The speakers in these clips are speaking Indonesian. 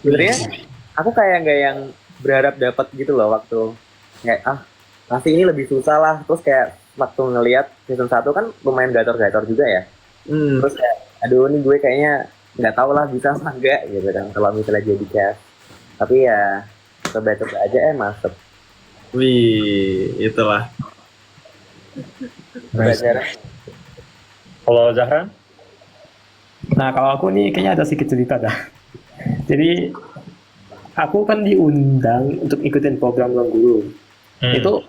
sebenarnya aku kayak nggak yang berharap dapat gitu loh waktu kayak pasti ini lebih susah lah, terus kayak waktu ngelihat season 1 kan lumayan gacor-gacor juga ya, terus kayak aduh ini gue kayaknya nggak tahu lah bisa apa enggak gitu kan kalau misalnya jadi cast, tapi ya coba-coba aja masuk. Wih, itulah. Nice. Kalau Zahran? Nah, kalau aku nih kayaknya ada sedikit cerita dah. Jadi, aku kan diundang untuk ikutin program Ruang Guru. Itu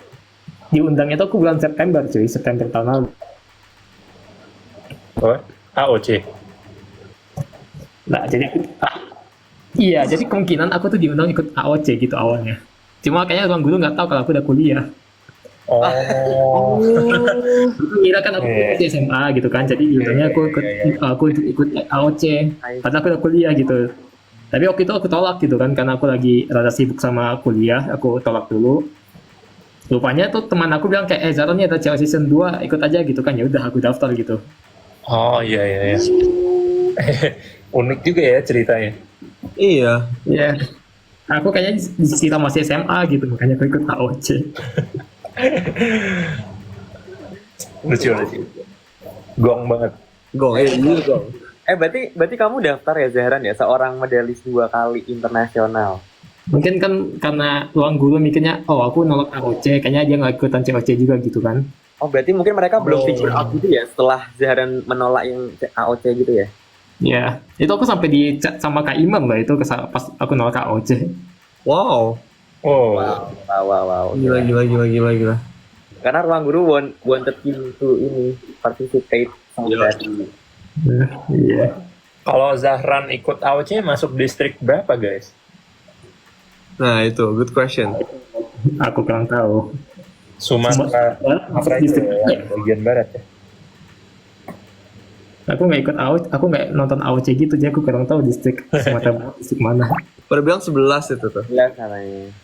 diundangnya tuh aku bulan September, cuy. September tahun lalu. Oh, AOC. Nah, jadi iya, jadi kemungkinan aku tuh diundang ikut AOC gitu awalnya. Cuma kayaknya Ruang Guru nggak tahu kalau aku udah kuliah. Oh. Kira kan aku di SMA gitu kan, jadi diundangnya aku ikut AOC. Padahal aku udah kuliah gitu. Tapi waktu itu aku tolak gitu kan, karena aku lagi rada sibuk sama kuliah, aku tolak dulu. Rupanya tuh teman aku bilang kayak, Zaron nih ada cewek season 2, ikut aja gitu kan, ya udah aku daftar gitu. Oh iya. Unik juga ya ceritanya. Iya. Iya. Aku kayaknya kita masih SMA gitu, makanya aku ikut AOC. Lucu. Gong banget. Gong. Berarti kamu daftar ya Zahran ya, seorang medalis 2 kali internasional. Mungkin kan karena Ruang Guru mikirnya, aku nolak AOC, kayaknya dia nggak ikutan COC juga gitu kan. Oh berarti mungkin mereka belum figure out gitu ya setelah Zahran menolak yang AOC gitu ya? Ya, itu aku sampai di chat sama Kak Imam lah itu pas aku nolak AOC. Wow. Wow. Gila. Karena Ruang Guru wanted you to participate sama tadi. Iya. Kalau Zahran ikut AOC masuk distrik berapa guys? Nah itu good question. Aku kurang tahu. Sumatera itu ya, bagian barat ya. Aku nggak ikut AOC, aku nggak nonton AOC gitu, jadi aku kurang tahu distrik Sumatera Barat distrik mana. Pada bilang 11 itu tuh. Jelas namanya.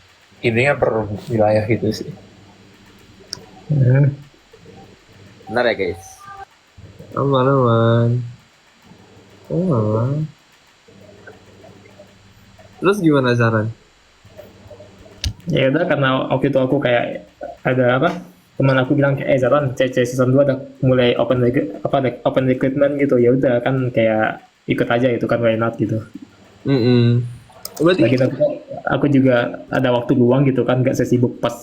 Intinya per wilayah gitu sih. Benar ya guys. Aman. Oh. Terus gimana Zaran? Ya udah, karena waktu itu aku kayak ada teman aku bilang kayak Zaran CC season 2 udah mulai open recruitment gitu, ya udah kan kayak ikut aja itu kan, why not gitu. Berarti aku juga ada waktu luang gitu kan, nggak sesibuk pas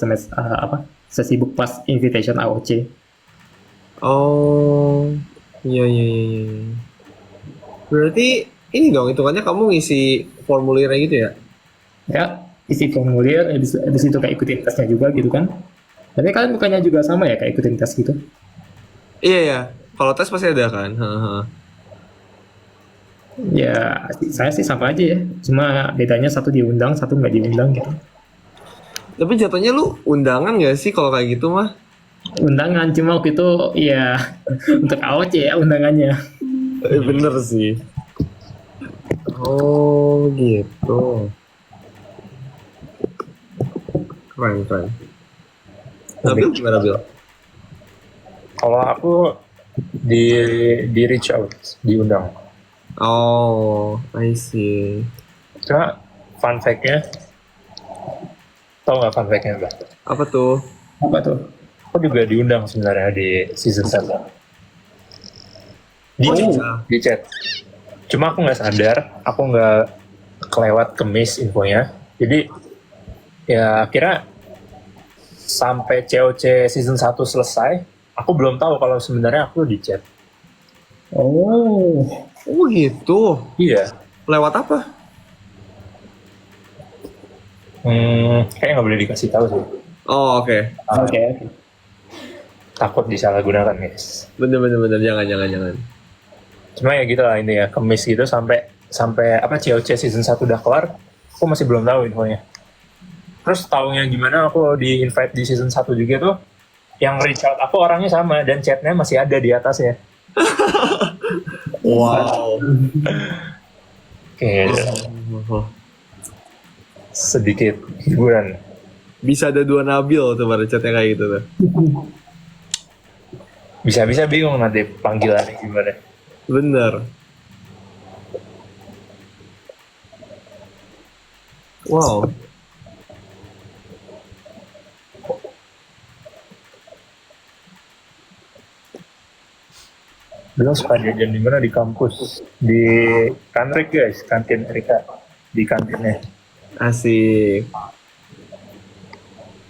sesibuk pas invitation AOC. Oh iya. Berarti ini dong hitungannya kamu ngisi formulirnya gitu ya? Ya, isi formulir, habis itu kayak ikutin tesnya juga gitu kan. Tapi kalian bukannya juga sama ya kayak ikutin tes gitu? Iya. Kalau tes pasti ada kan? Ya, saya sih sama aja ya. Cuma bedanya satu diundang, satu nggak diundang gitu. Tapi jatuhnya lu undangan gak sih kalau kayak gitu mah? Undangan, cuma waktu itu ya untuk AOC ya undangannya. Bener sih. Oh gitu. Keren. Tapi gimana Bil? Kalau aku di reach out, diundang. Oh, I see. Cuma fun fact-nya, tau nggak fun fact-nya Mbak? Apa tuh? Apa tuh? Aku juga diundang sebenarnya di season 1. Di chat. Cuma aku nggak sadar, aku nggak kelewat kemis infonya. Jadi ya akhirnya sampai COC season 1 selesai, aku belum tahu kalau sebenarnya aku di chat. Oh gitu. Iya. Lewat apa? Kayaknya nggak boleh dikasih tahu sih. Oh oke. Oke. Takut disalahgunakan guys. Bener jangan. Cuma ya gitu lah ini ya, kemis gitu sampai COC season 1 udah kelar, aku masih belum tahu infonya. Terus taunya gimana aku di invite di season 1 juga tuh, yang reach out aku orangnya sama dan chatnya masih ada di atasnya. Wow. Oke, sedikit hiburan. Bisa ada 2 Nabil tuh pada chatnya kayak gitu tuh. Bisa-bisa bingung nanti panggilannya gimana. Bener. Wow. Dulu suka jajan di mana di kampus, di Kanrik guys, kantin Erika, di kantinnya. Asik.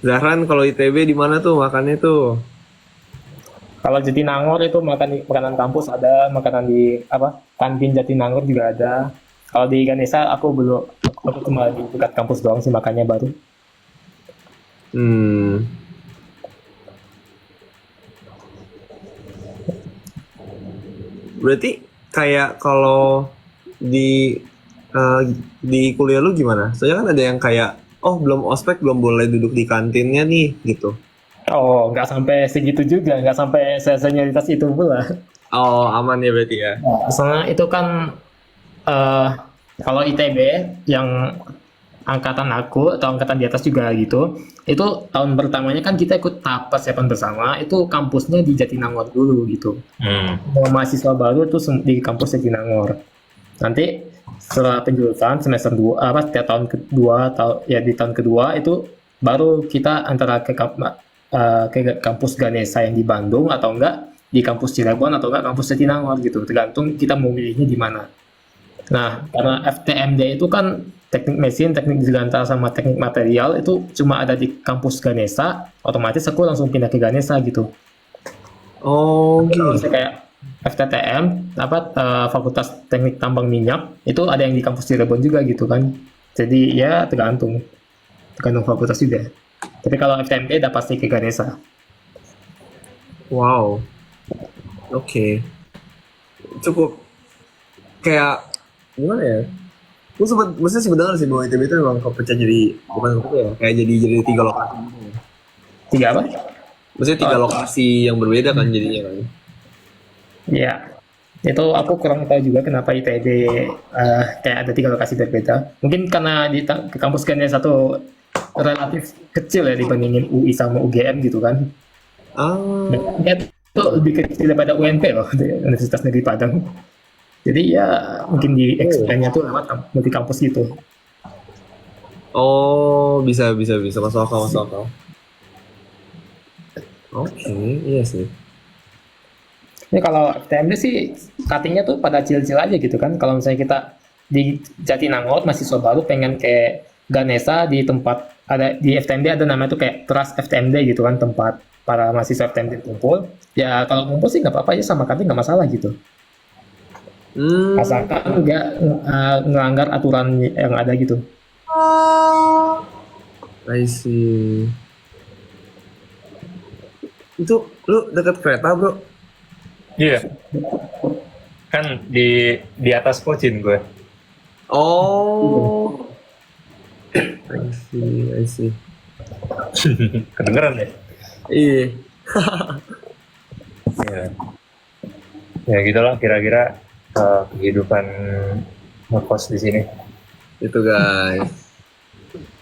Zahran kalau ITB di mana tuh makannya tuh? Kalau Jatinangor itu makanan kampus ada, makanan di apa kantin Jatinangor juga ada. Kalau di Ganesha aku cuma di dekat kampus doang sih makannya baru. Hmm. Berarti kayak kalau di di kuliah lu gimana? Soalnya kan ada yang kayak, oh belum ospek belum boleh duduk di kantinnya nih gitu. Oh, nggak sampai segitu juga, nggak sampai senioritas itu pula. Oh aman ya berarti ya. Soalnya itu kan eh kalau ITB yang angkatan aku atau angkatan di atas juga gitu, itu tahun pertamanya kan kita ikut tahap persiapan bersama, itu kampusnya di Jatinangor dulu gitu. Mau mahasiswa baru itu di kampus Jatinangor. Nanti setelah penjurusan semester 2 apa setiap tahun kedua ya di tahun kedua itu baru kita antara ke kampus Ganesha yang di Bandung atau enggak di kampus Cirebon atau enggak kampus Jatinangor gitu, tergantung kita mau milihnya di mana. Nah, karena FTMD itu kan teknik mesin, teknik dirgantara sama teknik material itu cuma ada di kampus Ganesha, otomatis aku langsung pindah ke Ganesha gitu. Oh Kalau gitu. misalnya kayak FTTM, Fakultas Teknik Tambang Minyak, itu ada yang di kampus Cirebon juga gitu kan. Jadi ya tergantung fakultas juga. Tapi kalau FTMD udah pasti ke Ganesha. Wow. Oke. Cukup kayak gimana ya? Gue maksudnya sebenarnya sih bahwa ITB itu memang kepecah jadi bukan kepecah ya, kayak jadi 3 lokasi. Tiga apa? Maksudnya 3 lokasi yang berbeda kan jadinya kan. Ya, itu aku kurang tahu juga kenapa ITB kayak ada 3 lokasi berbeda. Mungkin karena ke kampus Ganesha satu relatif kecil ya dibandingin UI sama UGM gitu kan. Ah. Dan itu lebih kecil daripada UNP loh, di Universitas Negeri Padang. Jadi ya mungkin di expand-nya tuh lewat multi kampus gitu. Oh, bisa masuk akal. Oke, iya sih. Ini kalau FTMD sih cutting-nya tuh pada cil-cil aja gitu kan. Kalau misalnya kita di Jatinangor mahasiswa baru pengen kayak Ganesha di tempat ada di FTMD ada namanya tuh kayak Trust FTMD gitu kan, tempat para mahasiswa FTMD kumpul. Ya kalau kumpul sih nggak apa-apa aja sama cutting nggak masalah gitu. Asalkan nggak ngelanggar aturan yang ada gitu. I see. Itu lu deket kereta bro? Iya. Kan di atas Pocin gue. Oh. I see. Kedengeran ya? Iya. Iya. Ya gitulah kira-kira kehidupan ngekos di sini. Itu guys.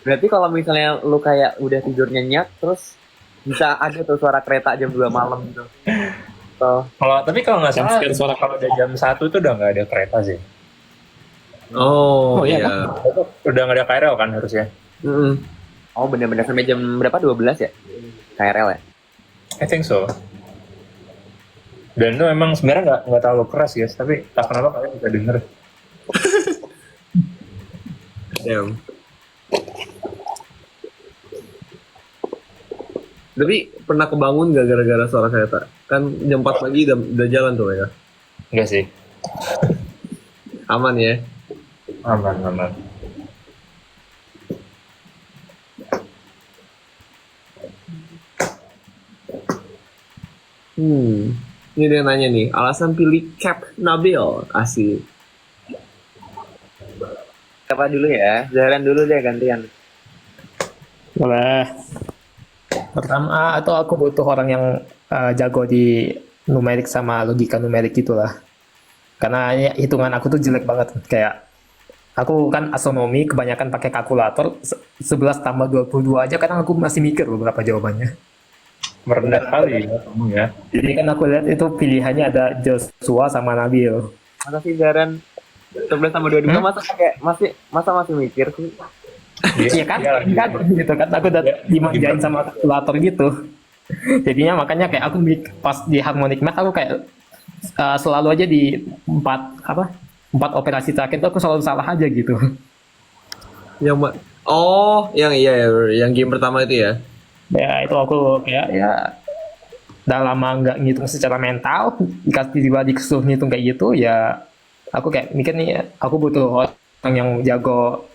Berarti kalau misalnya lu kayak udah tidur nyenyak terus bisa ada tuh suara kereta jam 2 malam gitu. Tapi kalau nggak salah Sekian suara. kalau udah jam 1 itu udah nggak ada kereta sih. Oh, Oh, iya, iya. Udah nggak ada KRL kan harusnya. Mm-mm. Oh bener-bener sampai jam berapa? 12 ya? KRL ya? I think so. Dan itu emang sebenarnya nggak terlalu keras guys, tapi tak kenapa kalian bisa denger. Damn. Tapi pernah kebangun gak gara-gara suara kereta? Kan jam 4 pagi udah jalan tuh ya? Enggak sih. Aman ya? Aman. Ini dia yang nanya nih, alasan pilih Cap Nabil? Asik. Siapa dulu ya? Zahran dulu deh gantian. Boleh. Pertama, atau aku butuh orang yang jago di numerik sama logika numerik gitulah. Karena ya, hitungan aku tuh jelek banget. Kayak aku kan astronomi kebanyakan pakai kalkulator 11 tambah 22 aja kadang aku masih mikir beberapa jawabannya. Merendah kali ya kamu ya. Jadi kan aku lihat itu pilihannya ada Joshua sama Nabil. Masa sih Zahran 11 sama 22 masa kayak masih mikir sih? Iya kan? Kan gitu kan aku udah dimanjain sama kalkulator gitu. Jadinya makanya kayak aku pas di harmonic math aku kayak selalu aja di empat operasi terakhir tuh aku selalu salah aja gitu. yang iya ya, yang game pertama itu ya. Ya itu aku kayak ya udah lama nggak ngitung secara mental, dikasih tiba disuruh ngitung kayak gitu ya aku kayak mikir nih aku butuh orang yang jago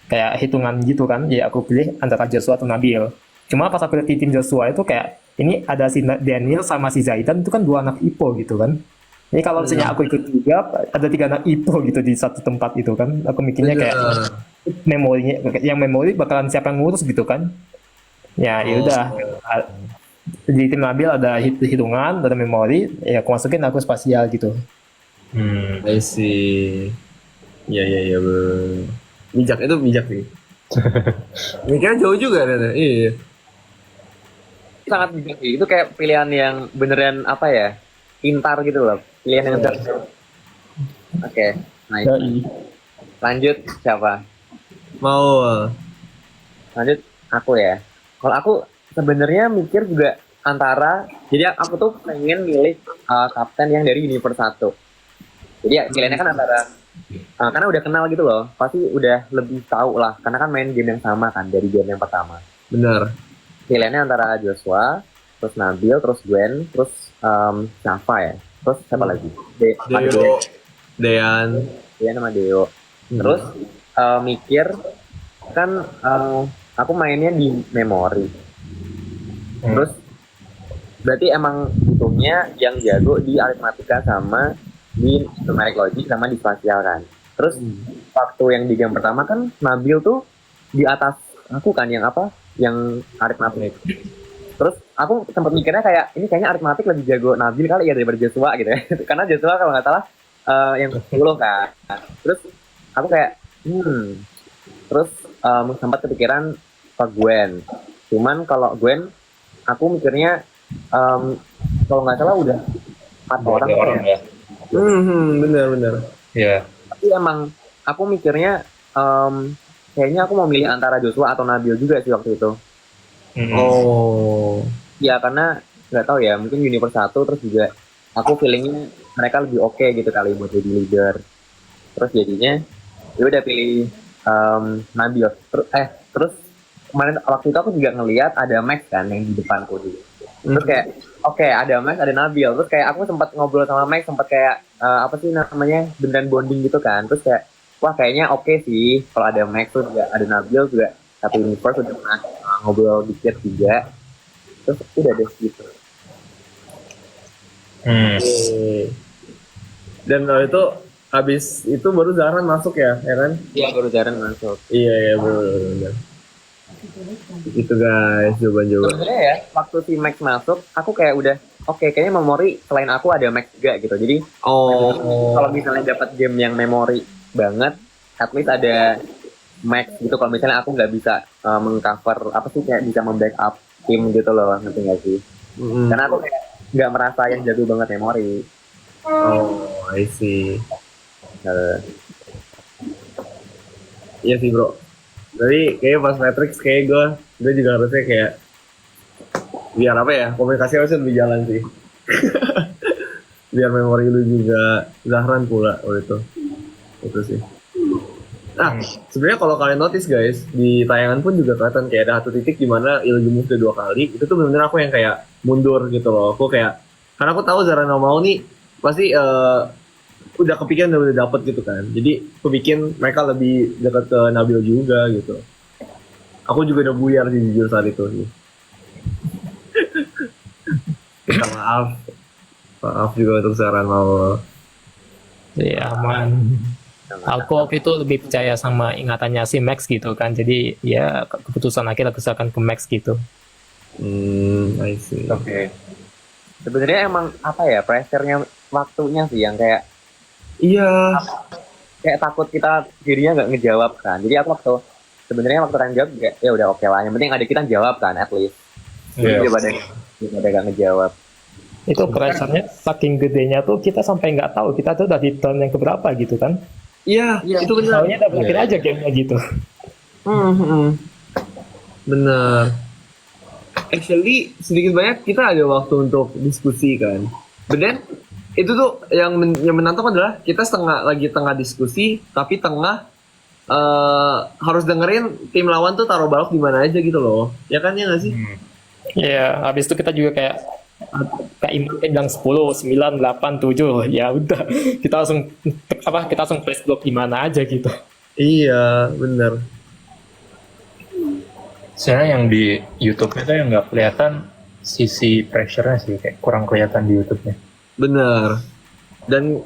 kayak hitungan gitu kan, ya aku pilih antara Joshua atau Nabil. Cuma pas aku lihat di tim Joshua itu kayak ini ada si Daniel sama si Zaidan itu kan dua anak IPO gitu kan. Ini kalau misalnya aku ikut tiga, ada tiga anak IPO gitu di satu tempat itu kan, aku mikirnya kayak memorinya, yang memori bakalan siapa yang ngurus gitu kan. Ya udah, di tim Nabil ada hitungan, ada memori, ya aku masukin aku spasial gitu. I see. Iya bro. Bijak sih. Mikirnya jauh juga ternyata. Iya. Sangat bijak sih. Itu kayak pilihan yang beneran apa ya? Pintar gitu loh. Pilihan yang pintar. Oke, nice. Lanjut siapa? Mau Lanjut aku ya. Kalau aku sebenarnya mikir juga antara, jadi aku tuh pengen milih kapten yang dari Universe 1. Jadi ya pilihannya kan antara karena udah kenal gitu loh, pasti udah lebih tahu lah, karena kan main game yang sama kan dari game yang pertama. benar. Pilihannya antara Joshua, terus Nabil, terus Gwen, terus Shafa ya, terus siapa lagi? Deo, Dean. Dean sama Deo. Terus mikir kan aku mainnya di memori. Terus berarti emang hitungnya yang jago di aritmatika sama di numeric logic sama di spasial kan. Terus waktu yang di game pertama kan Nabil tuh di atas aku kan yang apa? Yang aritmatik. Terus aku sempat mikirnya kayak ini kayaknya aritmatik lebih jago Nabil kali ya daripada Joshua gitu ya. Karena Joshua kalau nggak salah yang 10 kan. Terus aku kayak terus sempat kepikiran ke Gwen. Cuman kalau Gwen aku mikirnya kalau nggak salah udah 4 orang ya. Benar. Iya. Tapi emang aku mikirnya kayaknya aku mau milih antara Joshua atau Nabil juga sih waktu itu. Oh. Ya karena nggak tahu ya, mungkin Universe 1 terus juga aku feelingnya mereka lebih oke gitu kali buat jadi leader. Terus jadinya ya udah pilih Nabil. Terus kemarin waktu itu aku juga ngelihat ada Max kan yang di depanku dulu. Terus kayak oke, ada Max, ada Nabil. Terus kayak aku sempat ngobrol sama Max, sempat kayak apa sih namanya, beneran bonding gitu kan. Terus kayak wah kayaknya oke sih kalau ada Max, terus juga ada Nabil juga satu universe, udah pernah ngobrol dikit juga. Terus udah deh gitu. Dan itu habis itu baru Zahran masuk ya kan? Iya, baru jarang masuk. Iya benar. Itu guys jawaban. Sebenarnya ya waktu si Max masuk, aku kayak udah oke, kayaknya memori selain aku ada Max juga gitu. Jadi kalau misalnya dapat game yang memori banget, at least ada Max gitu. Kalau misalnya aku nggak bisa mengcover apa sih, kayak bisa membackup tim gitu loh, ngerti nggak sih? Karena aku kayak nggak merasa yang jago banget memori. Oh, I see. Iya sih bro. Jadi kayak pas Matrix kayak gue juga harusnya kayak biar apa ya, komunikasi harusnya lebih jalan sih. Biar memori lu juga Zahran pula itu sih. Nah sebenarnya kalau kalian notice guys, di tayangan pun juga kelihatan kayak ada satu titik di mana Ilgi move 2 kali. Itu tuh benar-benar aku yang kayak mundur gitu loh. Aku kayak karena aku tahu Zahran mau nih pasti udah kepikiran dan udah dapet gitu kan. Jadi aku bikin mereka lebih dekat ke Nabil juga gitu. Aku juga udah buyar sih jujur saat itu sih. Minta maaf juga untuk saran mau. Ya aman. Aku waktu itu lebih percaya sama ingatannya si Max gitu kan. Jadi ya keputusan akhir aku serahkan ke Max gitu. I see. Oke. Sebenarnya emang apa ya, pressure-nya waktunya sih yang kayak kayak takut kita dirinya nggak ngejawab kan. Jadi aku sebenarnya waktu kan jawab juga ya udah oke lah. Yang penting ada kita jawab kan at least. Jadi daripada nggak ngejawab. Itu pressure-nya saking gedenya tuh kita sampai nggak tahu kita tuh udah di turn yang keberapa gitu kan. Iya, itu benar. Soalnya udah berakhir aja gamenya gitu. Bener. Actually sedikit banyak kita ada waktu untuk diskusi kan. But then itu tuh yang menantang adalah kita lagi tengah diskusi tapi tengah harus dengerin tim lawan tuh taruh balok di mana aja gitu loh. Ya kan ya nggak sih? Ya, habis itu kita juga kayak Imam bilang 10, 9, 8, 7. Ya udah, kita langsung place block di mana aja gitu. Iya, bener. Sebenarnya yang di YouTube-nya tuh yang nggak kelihatan sisi pressure-nya sih, kayak kurang kelihatan di YouTube-nya. Bener. Dan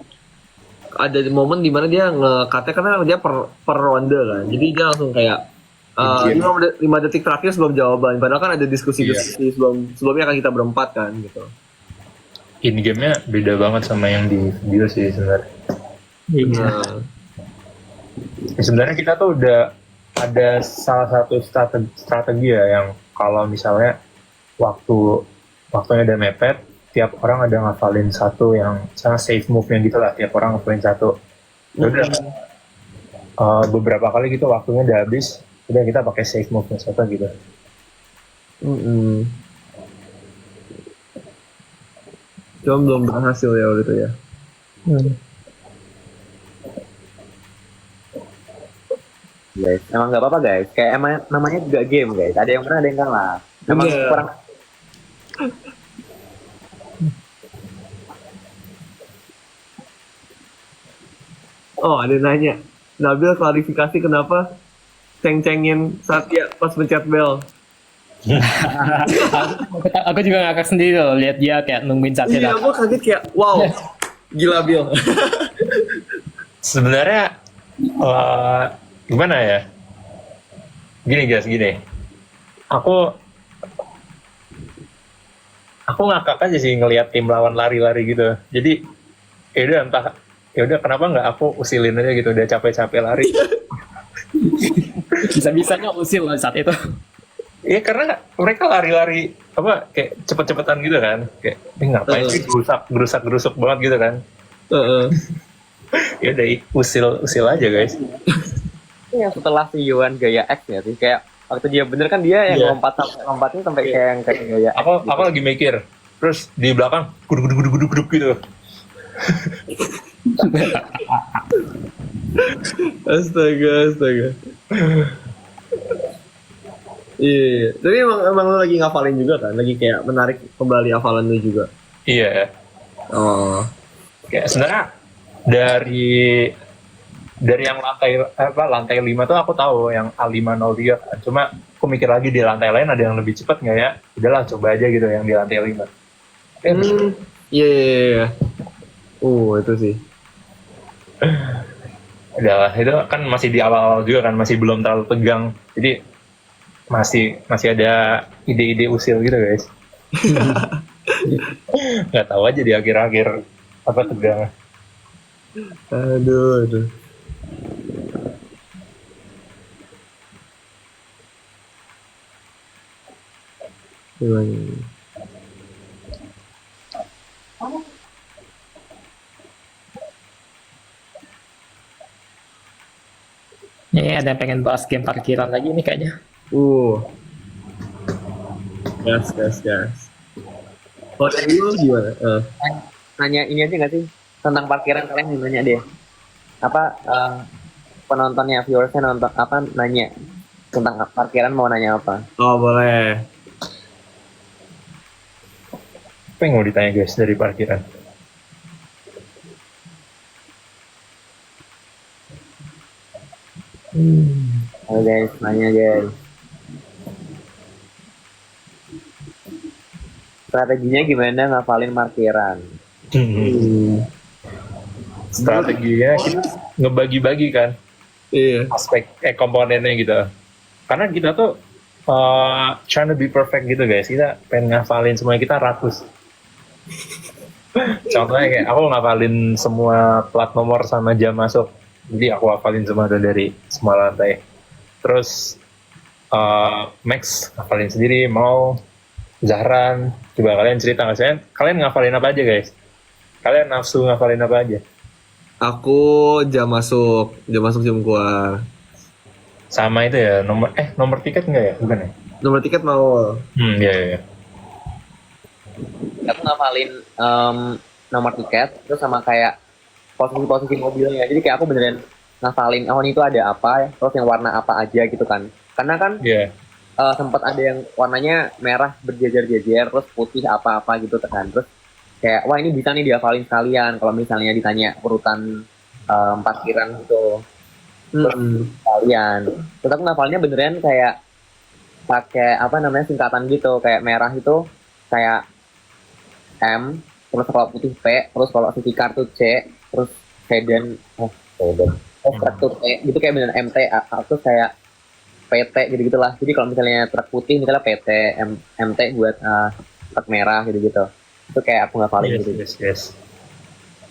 ada momen dimana dia nge-cut karena dia per ronde kan. Jadi dia langsung kayak 5 detik terakhir sebelum jawaban. Padahal kan ada diskusi-diskusi sebelumnya kan kita berempat kan gitu. In game-nya beda banget sama yang di video sih sebenarnya. Nah, Sebenarnya kita tuh udah ada salah satu strategi ya yang kalau misalnya waktunya udah mepet, tiap orang ada ngafalin satu yang sangat safe move-nya gitu lah, tiap orang ngafalin satu. Udah beberapa kali gitu waktunya udah habis, udah kita pakai safe move-nya satu gitu. cuma belum berhasil ya waktu itu ya. Guys, emang nggak apa-apa guys. Kayak emang namanya juga game guys. Ada yang menang, ada yang kalah. Emang Bener. kurang. Oh, ada yang nanya. Nabil klarifikasi kenapa ceng-cengin Satya pas pencet bel. Aku juga ngakak sendiri loh, lihat dia kayak nungguin Satya Iya, datang. aku kaget kayak, wow, gila Bil. Sebenarnya gimana ya? Gini guys, gini. Aku ngakak aja sih ngelihat tim lawan lari-lari gitu. Jadi ya udah kenapa nggak aku usilin aja gitu, udah capek-capek lari. Bisa-bisanya usil loh saat itu. Iya karena mereka lari-lari apa kayak cepet-cepetan gitu kan, kayak ngapain sih gerusak banget gitu kan. Ya udah usil aja guys. Yang setelah si Yuan gaya X ya sih. Kayak waktu dia bener kan dia yang Iya. lompatnya sampai kayak yang kayak gaya X. Aku lagi mikir, terus di belakang guduk gitu. Astaga. Iya. Tapi emang lu lagi ngafalin juga kan? Lagi kayak menarik kembali hafalan lu juga. Iya. Oh. Kayak sebenarnya dari yang lantai 5 tuh aku tahu yang A503 kan. Cuma aku mikir lagi di lantai lain ada yang lebih cepat nggak ya? Udahlah coba aja gitu yang di lantai 5. Iya. Itu sih. Udah itu kan masih di awal-awal juga kan, masih belum terlalu tegang. Jadi masih ada ide-ide usil gitu guys. Nggak tahu aja di akhir-akhir apa tegang. Aduh. Gimana? Ini ada yang pengen bahas game parkiran lagi nih kayaknya. Gas. Oh, dari lu gimana? Nanya ini aja nggak sih tentang parkiran, kalian yang nanya deh. Apa penontonnya, viewersnya nonton apa nanya tentang parkiran, mau nanya apa? Oh, boleh. Apa yang mau ditanya guys dari parkiran? Ayo guys, nanya guys. Strateginya gimana ngafalin parkiran? Strateginya kita ngebagi-bagi kan Iya. aspek komponennya gitu. Karena kita tuh trying to be perfect gitu guys. Kita pengen ngafalin semuanya, kita ratus. Contohnya kayak aku ngafalin semua plat nomor sama jam masuk. Jadi aku hafalin semua dari semua lantai. Terus Max ngafalin sendiri, mau Zahran. Coba kalian cerita nggak sih? Kalian ngafalin apa aja guys? Kalian nafsu ngafalin apa aja? Aku jam masuk jam keluar. Sama itu ya, nomor tiket enggak ya? Bukan ya? Nomor tiket mau. Iya, iya, iya. Aku ngapalin nomor tiket terus sama kayak posisi-posisi mobilnya. Jadi kayak aku beneran ngafalin oh ini tuh ada apa ya, terus yang warna apa aja gitu kan. Karena kan Iya. sempat ada yang warnanya merah berjejer-jejer terus putih apa-apa gitu kan. Terus kayak wah ini bisa nih dihafalin sekalian kalau misalnya ditanya urutan parkiran gitu sekalian. Terus aku ngafalnya beneran kayak pakai apa namanya singkatan gitu kayak merah itu kayak M, terus kalau putih P, terus kalau city car tuh C, terus sedan, truk tuh T, gitu kayak bener MT, terus kayak PT gitu gitulah. Jadi kalau misalnya truk putih misalnya PT, MT buat truk merah gitu gitu. Itu kayak aku ngapalin Yes, gitu. yes, yes.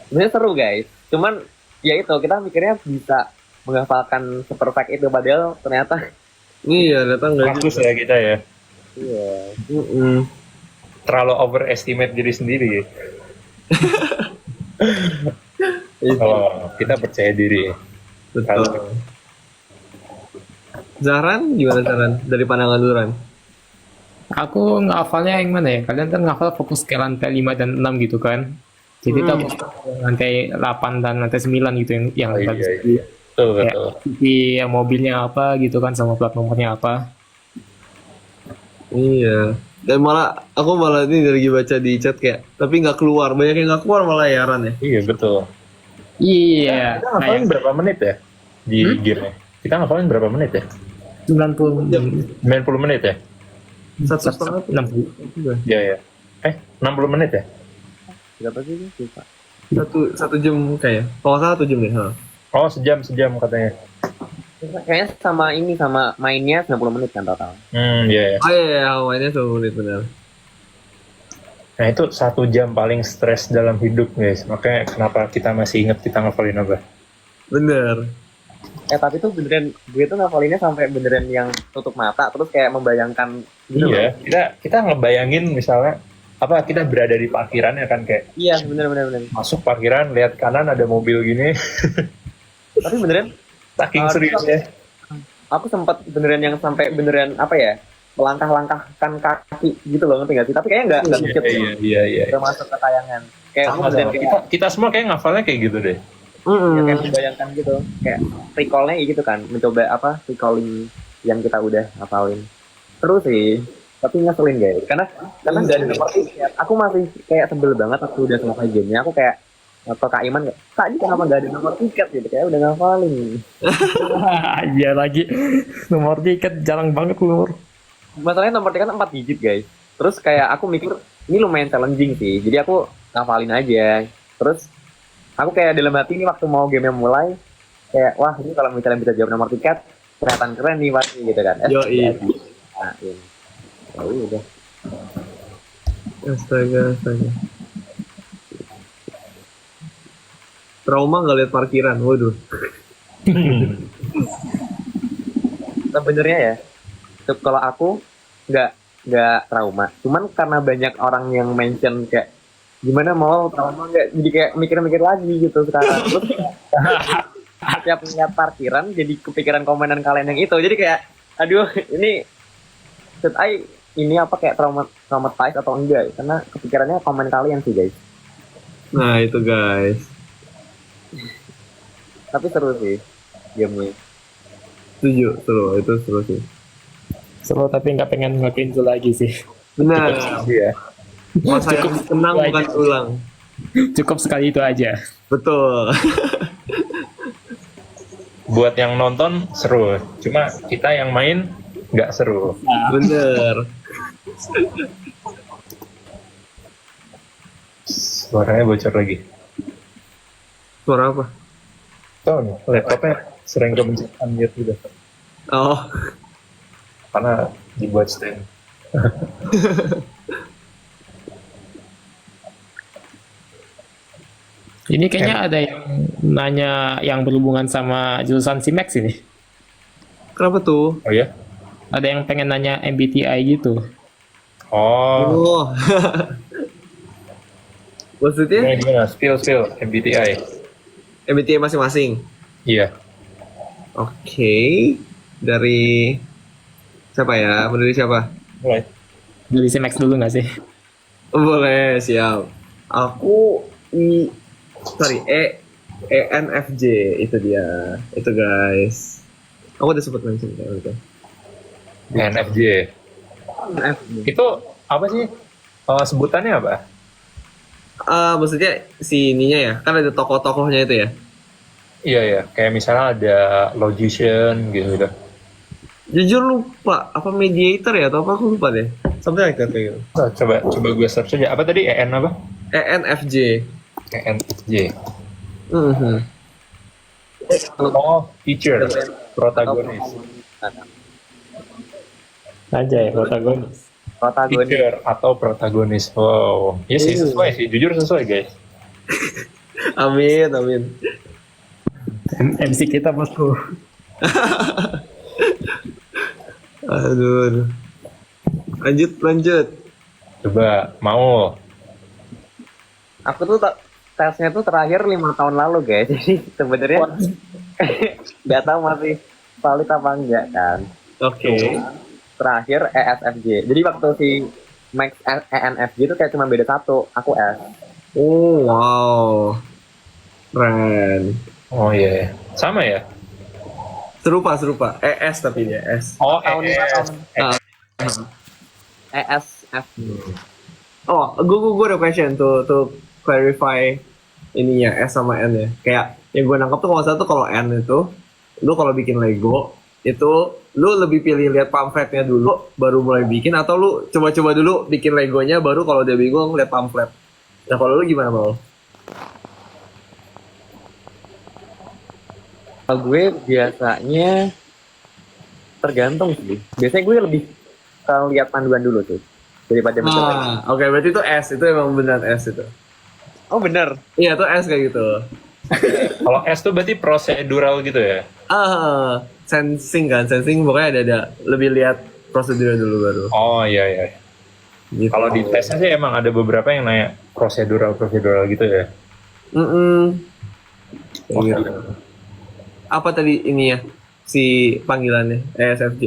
Sebenarnya seru guys. Cuman ya itu kita mikirnya bisa menghafalkan seperfect itu padahal ternyata Iya, datang nggak Bagus ya kita ya. iya. Terlalu overestimate diri sendiri ya. Oh, kita percaya diri. Betul. Zahran gimana Zahran dari pandangan Duran? Aku ngafalnya yang mana ya? Kalian kan ngafal fokus ke lantai 5 dan 6 gitu kan. Jadi itu aku lantai 8 dan lantai 9 gitu yang Oh, iya, bagus. iya. Betul, Kayak betul. di mobilnya apa gitu kan sama plat nomornya apa. Iya. Dan aku malah ini dari baca di chat kayak, tapi nggak keluar, banyak yang nggak keluar malah ya Ran ya. Iya, betul. Iya, Kita ngafalin kayak berapa menit ya di gearnya? Kita ngafalin berapa menit ya? 90 90 menit ya? 1,5 tuh. 60. Iya, ya. 60 menit ya? Berapa sih ini? Lupa. Satu jam kayak. Kalau nggak salah 1 jam deh. Ha. Oh, sejam katanya. Kayaknya sama ini sama mainnya 90 menit kan total. Iya, ya. Oh iya, mainnya 1 menit benar. Nah, itu 1 jam paling stres dalam hidup, guys. Makanya kenapa kita masih ingat kita ngafalin apa? Bener. Tapi tuh beneran gue tuh ngapalinnya sampai beneran yang tutup mata terus kayak membayangkan gitu loh. Iya, kita ngebayangin misalnya apa kita berada di parkiran ya kan kayak Iya, bener. masuk parkiran lihat kanan ada mobil gini Tapi beneran saking Ah, seriusnya. aku sempat beneran yang sampai beneran apa ya? Melangkah-langkahkan kaki gitu loh, ngerti gak sih? Tapi kayaknya nggak dikit Iya. udah masuk ke tayangan. Kayak aku beneran kayak, Kita semua kayak ngafalnya kayak gitu deh. ya, kayak membayangkan gitu. Kayak recall-nya gitu kan, mencoba apa? Recalling yang kita udah hafalin. Terus sih, tapi ngeselin guys. Karena nggak ada nomor tiket. Aku masih kayak sebel banget waktu udah selesai gamenya. Aku kayak ke Kak Iman kayak, Kak ini kenapa nggak ada nomor tiket gitu? Kayak udah ngafalin. Iya lagi. Nomor tiket jarang banget keluar. Masalahnya nomor tiket 4 digit guys. Terus kayak aku mikir ini lumayan challenging sih. Jadi aku ngafalin aja. Terus aku kayak dalam hati ini waktu mau game mulai kayak wah ini kalau misalnya bisa jawab nomor tiket kelihatan keren nih pasti gitu kan. Yoi. Nah, ini. Ya udah. Astaga. Trauma nggak lihat parkiran, waduh. Sebenarnya ya, kalau aku nggak trauma. Cuman karena banyak orang yang mention kayak gimana mau trauma nggak, jadi kayak mikir-mikir lagi gitu sekarang. Terus kayak, setiap ngeliat parkiran jadi kepikiran komenan kalian yang itu. Jadi kayak, aduh ini should I ini apa kayak traumatized atau enggak? Karena kepikirannya komen kalian sih guys. Nah itu guys. Tapi seru sih gamenya. Setuju, itu seru sih. Seru tapi nggak pengen ngelakuin itu lagi sih. Benar. Iya. Masa yang tenang bukan ulang. Cukup sekali itu aja. Betul. Buat yang nonton seru, cuma kita yang main nggak seru. Bener. Suaranya bocor lagi. Suara apa? Tahu nih, laptopnya sering kepencet unmute gitu. Oh, Karena dibuat stand. Ini kayaknya ada yang nanya yang berhubungan sama jurusan SIMAX ini. kenapa tuh? Oh ya? Ada yang pengen nanya MBTI gitu. Oh, Oh. Maksudnya gimana? Spill MBTI. MBTI masing-masing. Iya. Oke. Dari siapa ya? Dari siapa? Mulai. Dari si Max dulu nggak sih? Boleh, siap. Aku I sorry ENFJ itu dia. Itu guys. Aku udah sempat mention kayak gitu. NFJ. Itu apa sih? Sebutannya apa? Maksudnya si ininya ya, kan ada tokoh-tokohnya itu ya. Iya ya, kayak misalnya ada logician gitu. Jujur lupa apa mediator ya atau apa aku lupa deh. Something like that kayak gitu. Nah, coba gue search aja. Apa tadi? EN apa? ENFJ. ENFJ. Mhm. Oh, teacher, protagonis. Aja ya protagonis. Protagonis. Teacher atau protagonis. Wow, iya sih sesuai sih. Jujur sesuai guys. Amin, amin. MC kita bosku. Aduh. Lanjut. Coba mau. Aku tuh tesnya tuh terakhir 5 tahun lalu guys. Jadi sebenarnya nggak tahu masih valid apa enggak kan. Oke. Terakhir ESFJ. Jadi waktu si Max ENFJ itu kayak cuma beda satu. Aku S. Oh, wow. Keren. Oh iya, iya. Sama ya. Serupa. ES tapi dia S. Oh, Tahun ES. ESFJ. Oh, gue ada question to clarify ininya S sama N ya. Kayak yang gue nangkep tuh kalau nggak salah tuh kalau N itu, lu kalau bikin Lego itu lu lebih pilih lihat pamfletnya dulu baru mulai bikin atau lu coba-coba dulu bikin Legonya baru kalau udah bingung lihat pamflet. Nah kalau lu gimana Mal? Kalau gue biasanya tergantung sih. Biasanya gue lebih kalau lihat panduan dulu tuh daripada mencoba. Oke, berarti itu S, itu emang benar S itu. Oh bener. Iya, itu S kayak gitu. Kalau S tuh berarti prosedural gitu ya. Sensing pokoknya ada lebih lihat prosedurnya dulu baru. Oh iya. Gitu. Kalau di tesnya sih emang ada beberapa yang nanya prosedural gitu ya. Kayak gitu. Apa tadi ini ya si panggilannya ESFJ?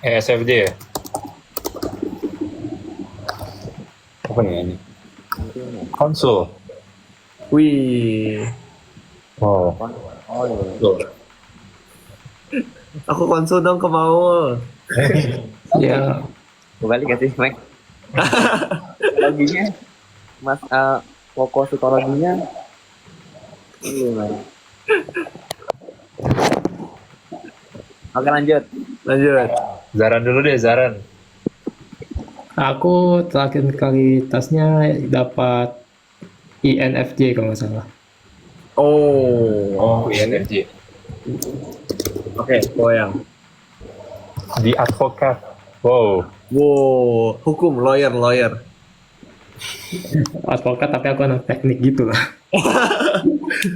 ESFJ ya. Apa ya ini? Konsul. Wih, Wow. Oh iya. Tuh. aku konsul dong ke mau. Ya, Kembali gak sih Max? Psikologinya Mas pokok psikologinya Oke lanjut. Zaran dulu deh, Zaran. aku terakhir kali tasnya dapat INFJ kalau nggak salah. Oh, INFJ. Oke, goyang. Di advokat. Wow. Wow, hukum, lawyer. Advokat tapi aku anak teknik gitu lah.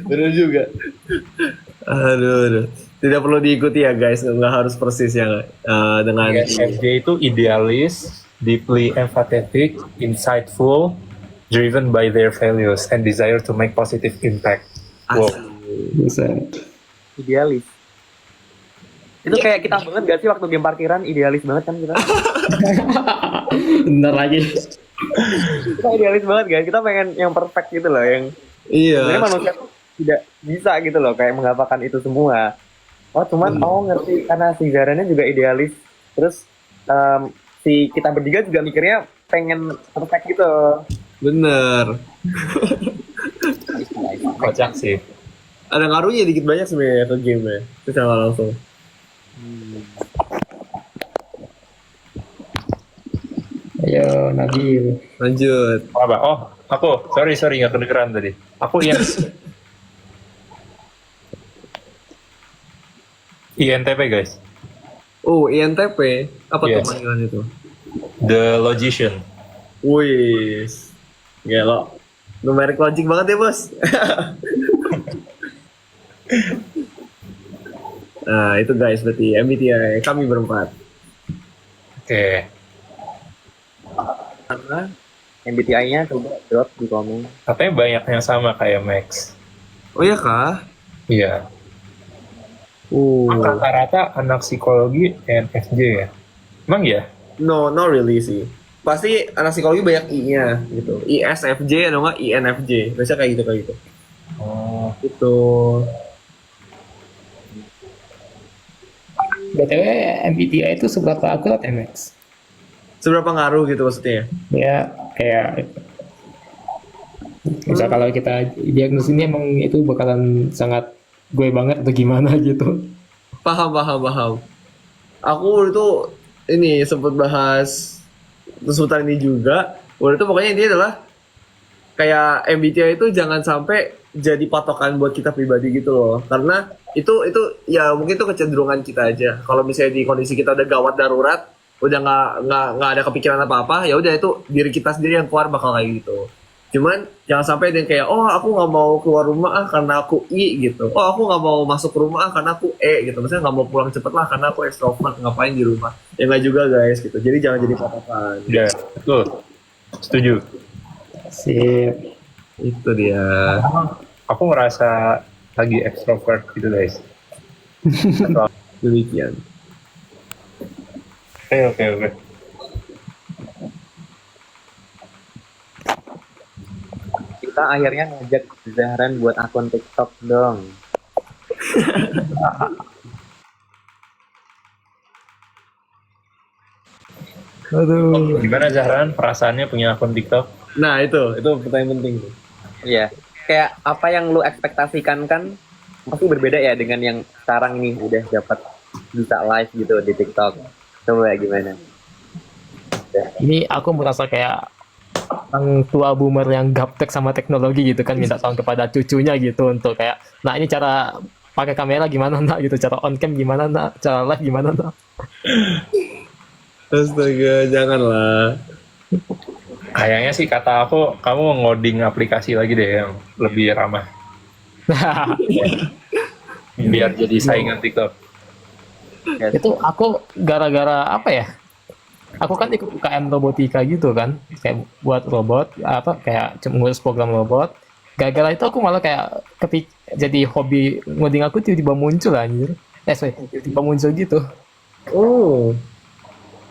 Bener juga. Aduh. Tidak perlu diikuti ya guys, nggak harus persis ya dengan INFJ itu idealis, deeply empathetic, insightful, driven by their values, and desire to make positive impact. Wow. Bisa. Idealis. Itu kayak kita banget gak sih waktu game parkiran idealis banget kan kita? Bentar lagi. Kita idealis banget guys. Kita pengen yang perfect gitu loh, yang sebenarnya Iya. manusia tuh tidak bisa gitu loh kayak menghafalkan itu semua. Oh cuman ngerti karena si Zaranya juga idealis. Terus si kita bertiga juga mikirnya pengen perfect gitu. Bener. Kocak sih. Ada ngaruhnya dikit banyak sebenarnya ke game ya, secara langsung. Ayo Nabil. Lanjut. Apa? Oh, aku. Sorry, nggak kedengeran tadi. Aku yang INTP guys. Oh, INTP. Apa tuh Yes. panggilan itu? The Logician. Wih, gelo. Numeric logic banget ya bos. Nah itu guys berarti MBTI kami berempat. Oke. Karena MBTI-nya coba drop di komen. Katanya banyak yang sama kayak Max. Oh iya kah? Iya. Rata-rata anak psikologi ENFJ ya. Emang ya? No, not really sih. Pasti anak psikologi banyak I-nya gitu. ISFJ atau enggak INFJ. Biasanya kayak gitu. Oh, Gitu. BTW MBTI itu seberapa akurat ya Max? Seberapa ngaruh gitu maksudnya? Ya kayak misal kalau kita diagnosis ini emang itu bakalan sangat gue banget atau gimana gitu. Paham. Aku itu ini sempat bahas seputar ini juga. Waktu itu pokoknya ini adalah kayak MBTI itu jangan sampai jadi patokan buat kita pribadi gitu loh. Karena itu ya mungkin itu kecenderungan kita aja. Kalau misalnya di kondisi kita udah gawat darurat, udah nggak ada kepikiran apa-apa, ya udah itu diri kita sendiri yang keluar bakal kayak gitu. Cuman jangan sampai dia kayak oh aku nggak mau keluar rumah karena aku I gitu. Oh aku nggak mau masuk rumah karena aku E gitu. Maksudnya nggak mau pulang cepet lah karena aku extrovert ngapain di rumah. Ya nggak juga guys gitu. Jadi jangan jadi patokan. ya, betul. Setuju. Sip. Itu dia. Aku ngerasa lagi extrovert gitu guys. Demikian. Oke. Kita akhirnya ngajak Zahran buat akun TikTok dong. Aduh. Gimana Zahran perasaannya punya akun TikTok? Nah itu pertanyaan penting tuh. Iya. Kayak apa yang lu ekspektasikan kan pasti berbeda ya dengan yang sekarang ini udah dapat bisa live gitu di TikTok. Coba ya gimana? Ini aku merasa kayak orang tua boomer yang gaptek sama teknologi gitu kan minta tolong kepada cucunya gitu untuk kayak nah ini cara pakai kamera gimana nak gitu, cara on cam gimana nak, cara live gimana nak. Astaga, janganlah. Kayaknya sih kata aku, kamu ngoding aplikasi lagi deh yang lebih ramah. Biar jadi saingan TikTok. Itu aku gara-gara apa ya, aku kan ikut UKM robotika gitu kan, kayak buat robot apa kayak ngurus program robot. Gara-gara itu aku malah kayak jadi hobi ngoding aku tiba-tiba muncul anjir. Tiba-tiba muncul gitu. Oh,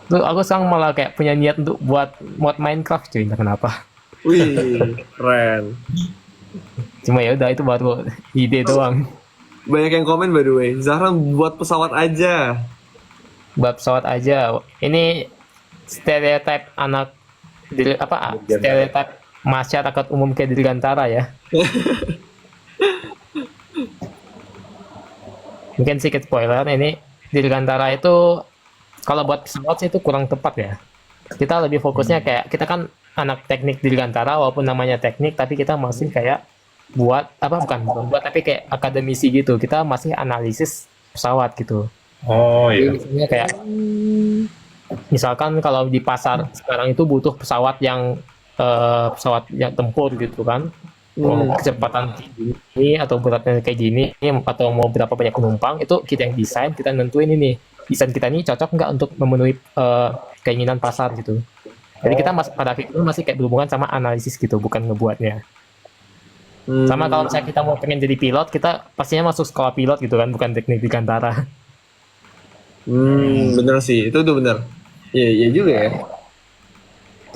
Terus aku sekarang malah kayak punya niat untuk buat mod Minecraft cuy, entah kenapa. wih, keren. Cuma ya udah itu baru ide doang. Banyak yang komen by the way. Zahra buat pesawat aja. Buat pesawat aja. Ini stereotip anak stereotip masyarakat umum kayak Dirgantara ya. Mungkin sedikit spoiler, ini Dirgantara itu kalau buat pesawat sih itu kurang tepat ya. Kita lebih fokusnya kayak kita kan anak teknik Dirgantara walaupun namanya teknik tapi kita masih kayak buat apa bukan buat tapi kayak akademisi gitu. Kita masih analisis pesawat gitu. Oh Jadi iya. misalnya kayak misalkan kalau di pasar sekarang itu butuh pesawat yang tempur gitu kan. Mau kecepatan ini atau beratnya kayak gini atau mau berapa banyak penumpang itu kita yang desain, kita nentuin ini desain kita ini cocok nggak untuk memenuhi keinginan pasar gitu. Jadi kita pada akhirnya masih kayak berhubungan sama analisis gitu, bukan ngebuatnya. Sama kalau misalnya kita mau pengen jadi pilot, kita pastinya masuk sekolah pilot gitu kan, bukan teknik Dirgantara. Bener sih, itu tuh bener. Iya juga ya.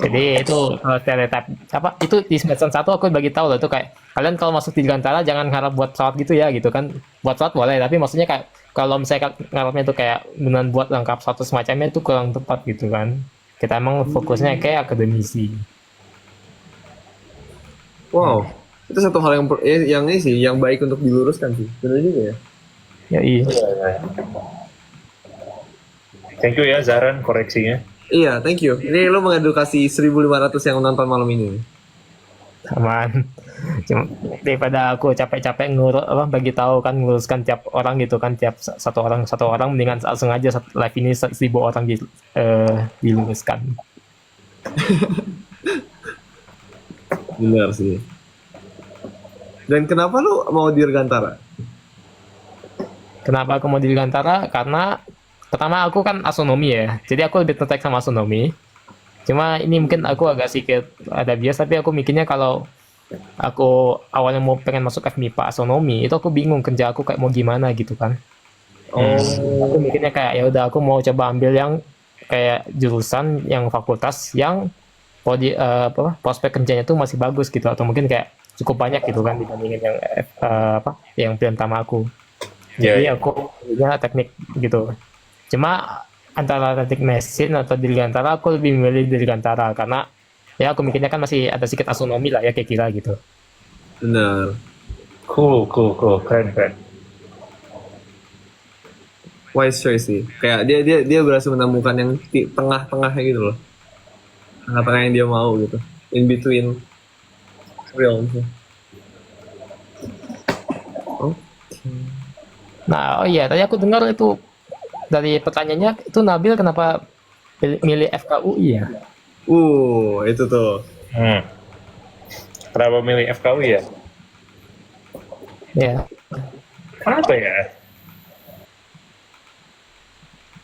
Jadi itu stereotip apa itu di semester 1 aku bagi tahu lah tuh kayak kalian kalau masuk di Dirgantara jangan harap buat pesawat gitu ya gitu kan. Buat pesawat boleh tapi maksudnya kayak kalau misalnya ngarapnya tuh kayak beneran buat lengkap satu semacamnya itu kurang tepat gitu kan. Kita emang fokusnya kayak akademisi. Wow, itu satu hal yang ini sih, yang baik untuk diluruskan sih. Bener juga ya. Ya iya. Thank you ya Zahran koreksinya. Iya, thank you. Ini lo mengedukasi 1.500 yang nonton malam ini. Aman. Cuma daripada aku capek-capek bagi tahu kan nguruskan tiap orang gitu kan tiap satu orang mendingan langsung aja live ini 1.000 orang diluruskan. Bener sih. Dan kenapa lo mau di Dirgantara? Kenapa aku mau di Dirgantara? Karena pertama aku kan astronomi ya, jadi aku lebih tertarik sama astronomi. Cuma ini mungkin aku agak sedikit ada bias, tapi aku mikirnya kalau aku awalnya mau pengen masuk FMIPA astronomi, itu aku bingung kerja aku kayak mau gimana gitu kan. Aku mikirnya kayak ya udah aku mau coba ambil yang kayak jurusan yang fakultas yang prospek kerjanya tuh masih bagus gitu, atau mungkin kayak cukup banyak gitu kan dibandingin yang yang pilihan pertama aku. Ya, Jadi ya. aku pilihnya teknik gitu. Cuma antara teknik mesin atau dirgantara, aku lebih memilih dirgantara karena ya aku mikirnya kan masih ada sedikit astronomi lah ya kayak kira gitu. Benar. Cool. Keren. Wise choice sih. Kayak dia berhasil menemukan yang tengah-tengahnya gitu loh. Tengah-tengah yang dia mau gitu. In between realms. Oh. Nah, oh iya, tadi aku dengar itu dari pertanyaannya itu Nabil kenapa milih FKUI ya? Itu tuh. Kenapa milih FKUI ya? Ya, Kenapa ya?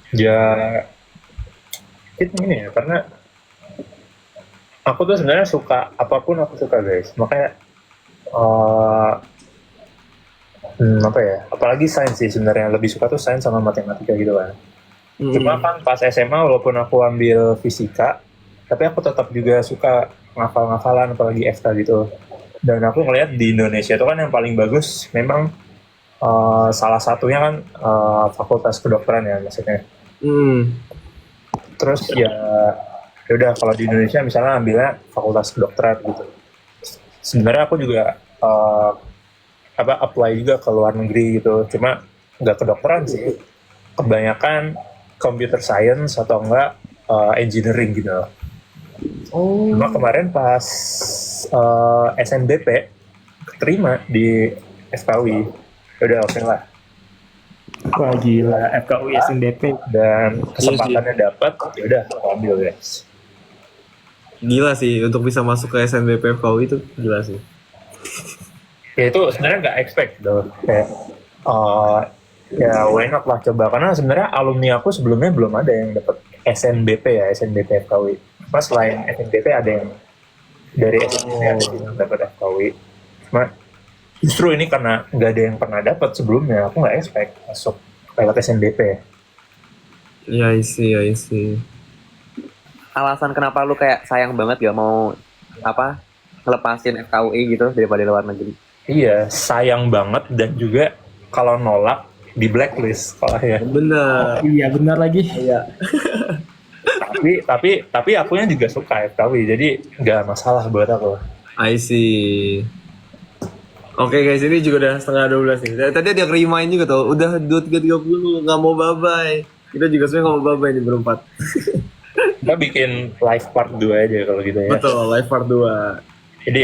Ya, itu ini ya, karena aku tuh sebenarnya suka apapun aku suka guys. Makanya apa ya? Apalagi sains sih sebenarnya, lebih suka tuh sains sama matematika gitu kan. Cuma kan pas SMA walaupun aku ambil fisika, tapi aku tetap juga suka ngafal-ngafalan apalagi FK gitu. Dan aku ngelihat di Indonesia itu kan yang paling bagus memang salah satunya kan fakultas kedokteran ya maksudnya. Terus ya udah kalau di Indonesia misalnya ambilnya fakultas kedokteran gitu. Sebenarnya aku juga apply juga ke luar negeri gitu. Cuma nggak kedokteran sih. Kebanyakan computer science atau enggak engineering gitu. Cuma kemarin pas SNBP keterima di FKUI, udah oke lah. wah gila FKUI SNDP. Dan kesempatannya dapat, ya udah aku ambil guys. Gila sih untuk bisa masuk ke SNBP FKUI itu gila sih. Ya itu sebenarnya nggak expect tuh, kayak ya why not lah coba, karena sebenarnya alumni aku sebelumnya belum ada yang dapat SNBP FKUI. Pas selain SNBP ada yang dari SNBP ada yang dapat FKUI. Cuma justru ini karena nggak ada yang pernah dapat sebelumnya, aku nggak expect masuk lewat SNBP. Ya, I see. Alasan kenapa lu kayak sayang banget gak mau ngelepasin FKUI gitu daripada luar negeri? Iya, sayang banget, dan juga kalau nolak di blacklist kalau ya. Bener. Iya benar lagi. Iya. tapi akunya juga suka FKUI, jadi nggak masalah buat aku. I see. Oke guys, ini juga udah setengah 12 nih. Tadi ada yang remind juga tuh, udah 23.30 nggak mau bye-bye. Kita juga sebenarnya nggak mau bye-bye nih berempat. Kita bikin live part 2 aja kalau gitu ya. Betul, live part 2. Jadi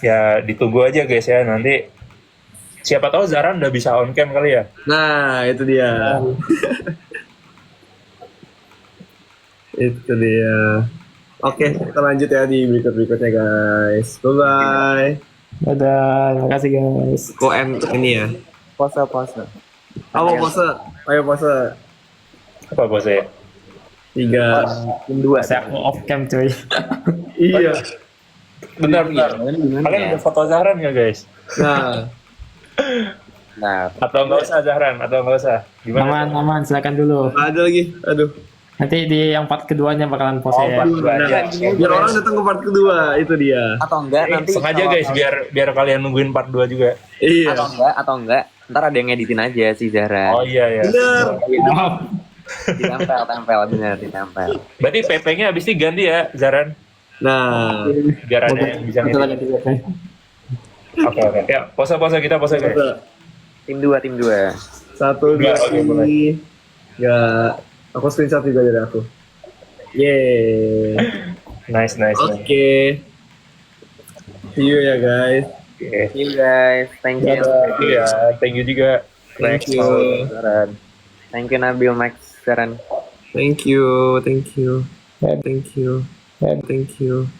ya ditunggu aja guys ya, nanti siapa tahu Zaran udah bisa on cam kali ya. Nah, itu dia. Itu dia. Oke, kita lanjut ya di berikutnya guys. Bye-bye. Dadah, terima kasih guys. Kok ini ya? Pose. Ayo pose. Ayo pose. Apa bos ya? 3. Tim 2. Saya aku off cam coy. Iya. Bentar. Kalian udah foto Zahran nggak guys? Nah, Nah, Atau nggak usah Zahran? Atau nggak usah? Gimana? Aman, silakan dulu. ada lagi. Aduh. Nanti di yang part keduanya bakalan pose ya. part kedua aja. Biar orang datang ke part kedua, itu dia. atau enggak nanti Sengaja kalau- guys, biar kalian nungguin part 2 juga. Iya. atau enggak ntar ada yang ngeditin aja si Zahra. Oh iya. Bener. Maaf. Ditempel bener ditempel. Berarti PP-nya habis ini ganti ya Zaran? Nah, Biar ada yang bisa Betul ngedit. lagi. Oke. Ya, pose kita pose guys. Tim 2. 1, 2, Oke, boleh. 3. Ya, aku screenshot juga dari aku. Yeay. Nice. Oke. See you ya guys. Oke. See you guys. Thank you. Iya, thank you juga. Thank Next. you. Zaran. Thank you Nabil, Max, Zaran. Thank you. Ya. Thank you.